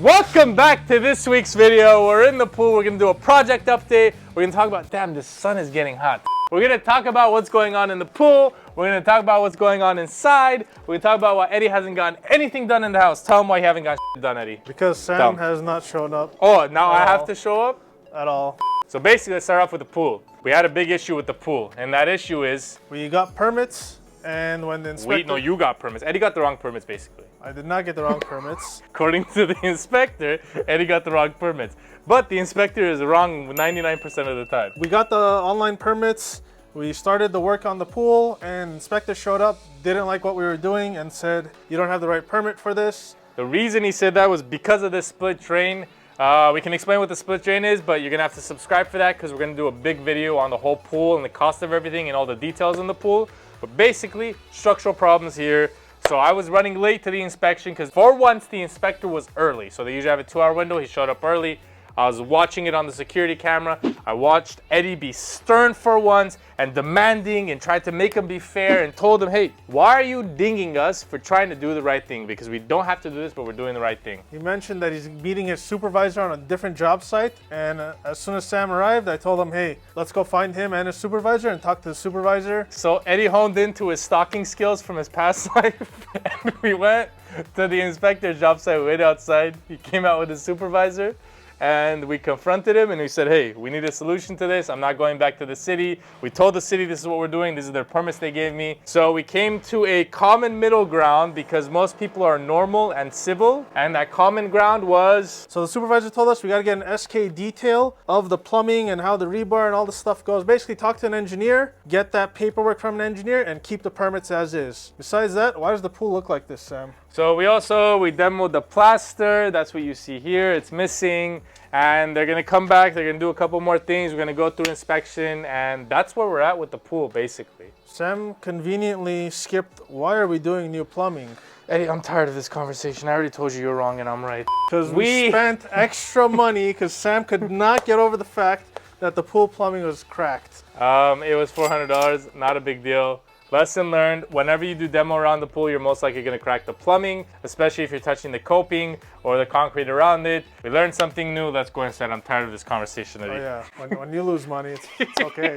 Welcome back to this week's video. We're in the pool. We're gonna do a project update. We're gonna talk about, damn, this sun is getting hot. We're gonna talk about what's going on in the pool. We're gonna talk about what's going on inside. We're gonna talk about why Eddie hasn't gotten anything done in the house. Tell him why you haven't got shit done, Eddie. Because Sam has not shown up. Oh, now I have to show up? At all. So basically, let's start off with the pool. We had a big issue with the pool, and that issue is... We got permits, and when the inspector... No, you got permits. Eddie got the wrong permits, basically. I did not get the wrong permits. According to the inspector, Eddie got the wrong permits. But the inspector is wrong 99% of the time. We got the online permits. We started the work on the pool, and inspector showed up, didn't like what we were doing, and said, you don't have the right permit for this. The reason he said that was because of this split drain. We can explain what the split drain is, but you're gonna have to subscribe for that because we're gonna do a big video on the whole pool and the cost of everything and all the details in the pool. But basically, structural problems here. So I was running late to the inspection because for once the inspector was early. So they usually have a 2-hour window. He showed up early. I was watching it on the security camera. I watched Eddie be stern for once and demanding and tried to make him be fair and told him, hey, why are you dinging us for trying to do the right thing? Because we don't have to do this, but we're doing the right thing. He mentioned that he's meeting his supervisor on a different job site. And as soon as Sam arrived, I told him, hey, let's go find him and his supervisor and talk to the supervisor. So Eddie honed into his stalking skills from his past life. And we went to the inspector's job site, we waited outside. He came out with his supervisor. And we confronted him and we said, hey, we need a solution to this. I'm not going back to the city. We told the city this is what we're doing. This is their permits they gave me. So we came to a common middle ground because most people are normal and civil. And that common ground was... So the supervisor told us we got to get an SK detail of the plumbing and how the rebar and all the stuff goes. Basically talk to an engineer, get that paperwork from an engineer, and keep the permits as is. Besides that, why does the pool look like this, Sam? So we demoed the plaster. That's what you see here. It's missing. And they're gonna come back. They're gonna do a couple more things. We're gonna go through inspection. And that's where we're at with the pool, basically. Sam conveniently skipped, why are we doing new plumbing? Eddie, I'm tired of this conversation. I already told you you're wrong and I'm right. Because we spent extra money because Sam could not get over the fact that the pool plumbing was cracked. It was $400, not a big deal. Lesson learned, whenever you do demo around the pool, you're most likely going to crack the plumbing, especially if you're touching the coping or the concrete around it. We learned something new. Let's go inside. I'm tired of this conversation, Eddie. Oh yeah, when you lose money, it's okay.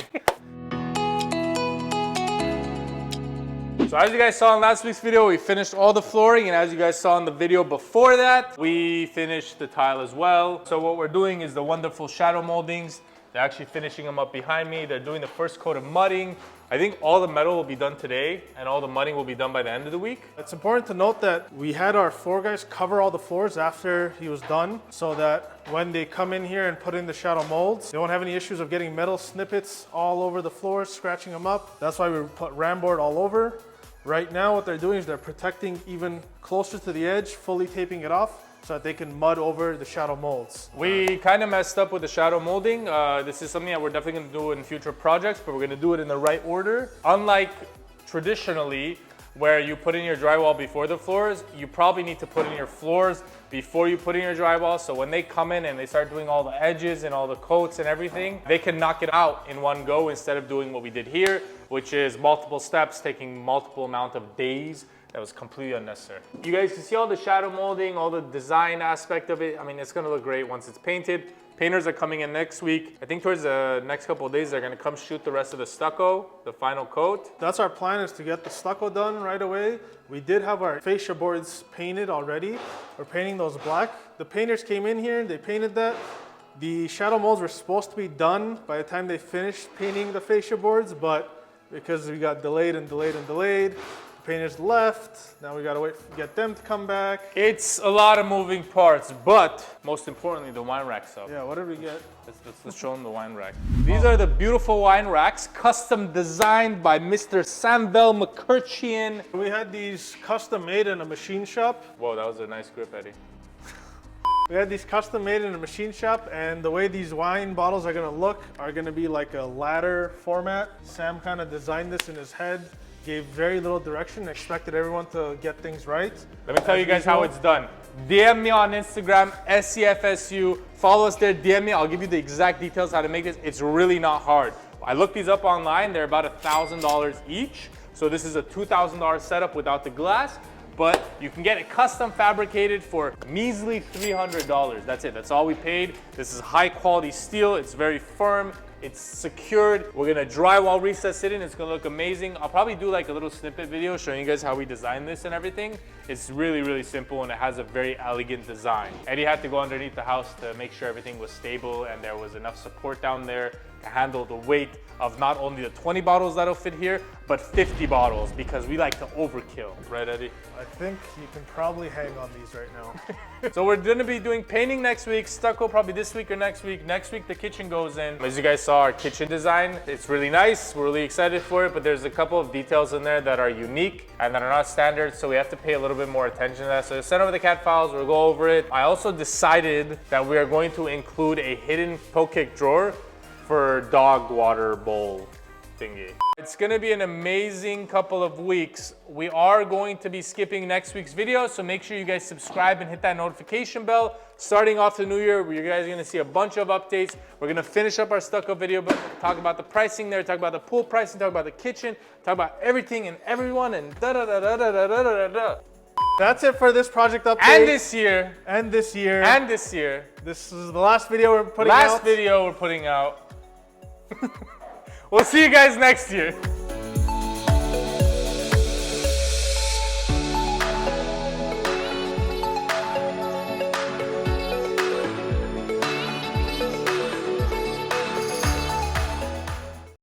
So as you guys saw in last week's video, we finished all the flooring, and as you guys saw in the video before that, we finished the tile as well. So what we're doing is the wonderful shadow moldings. They're actually finishing them up behind me. They're doing the first coat of mudding. I think all the metal will be done today and all the mudding will be done by the end of the week. It's important to note that we had our floor guys cover all the floors after he was done so that when they come in here and put in the shadow molds, they won't have any issues of getting metal snippets all over the floors, scratching them up. That's why we put ram board all over. Right now what they're doing is they're protecting even closer to the edge, fully taping it off, so that they can mud over the shadow molds. We kind of messed up with the shadow molding. This is something that we're definitely going to do in future projects, but we're going to do it in the right order. Unlike traditionally, where you put in your drywall before the floors, you probably need to put in your floors before you put in your drywall. So when they come in and they start doing all the edges and all the coats and everything, they can knock it out in one go instead of doing what we did here, which is multiple steps, taking multiple amount of days. That was completely unnecessary. You guys can see all the shadow molding, all the design aspect of it. I mean, it's gonna look great once it's painted. Painters are coming in next week. I think towards the next couple of days, they're gonna come shoot the rest of the stucco, the final coat. That's our plan, is to get the stucco done right away. We did have our fascia boards painted already. We're painting those black. The painters came in here, they painted that. The shadow molds were supposed to be done by the time they finished painting the fascia boards, but because we got delayed, painters left. Now we gotta wait to get them to come back. It's a lot of moving parts, but most importantly, the wine rack's up. Yeah, what did we get? Let's show them the wine rack. These are the beautiful wine racks, custom designed by Mr. Samvel McCurchian. We had these custom made in a machine shop. Whoa, that was a nice grip, Eddie. We had these custom made in a machine shop, and the way these wine bottles are gonna look are gonna be like a ladder format. Sam kind of designed this in his head. Gave very little direction, expected everyone to get things right. Let me tell you guys how it's done. DM me on Instagram, SCFSU. Follow us there, DM me. I'll give you the exact details how to make this. It's really not hard. I looked these up online. They're about $1,000 each. So this is a $2,000 setup without the glass. but you can get it custom fabricated for measly $300. That's it, that's all we paid. This is high quality steel, it's very firm, it's secured. We're gonna drywall recess it in, it's gonna look amazing. I'll probably do like a little snippet video showing you guys how we designed this and everything. It's really, really simple and it has a very elegant design. Eddie had to go underneath the house to make sure everything was stable and there was enough support down there to handle the weight of not only the 20 bottles that'll fit here, but 50 bottles because we like to overkill, right Eddie? I think you can probably hang on these right now. So we're gonna be doing painting next week, stucco probably this week or next week. Next week the kitchen goes in. As you guys saw, our kitchen design, it's really nice. We're really excited for it, but there's a couple of details in there that are unique and that are not standard, so we have to pay a little bit more attention to that. So send over the CAD files, we'll go over it. I also decided that we are going to include a hidden poke cake drawer for dog water bowl thingy. It's gonna be an amazing couple of weeks. We are going to be skipping next week's video, so make sure you guys subscribe and hit that notification bell. Starting off the new year, you guys are gonna see a bunch of updates. We're gonna finish up our stucco video, but talk about the pricing there, talk about the pool pricing, talk about the kitchen, talk about everything and everyone and da da da da da da da da da. That's it for this project update. And this year. And this year. And this year. This is the last video we're putting out. Last video we're putting out. We'll see you guys next year.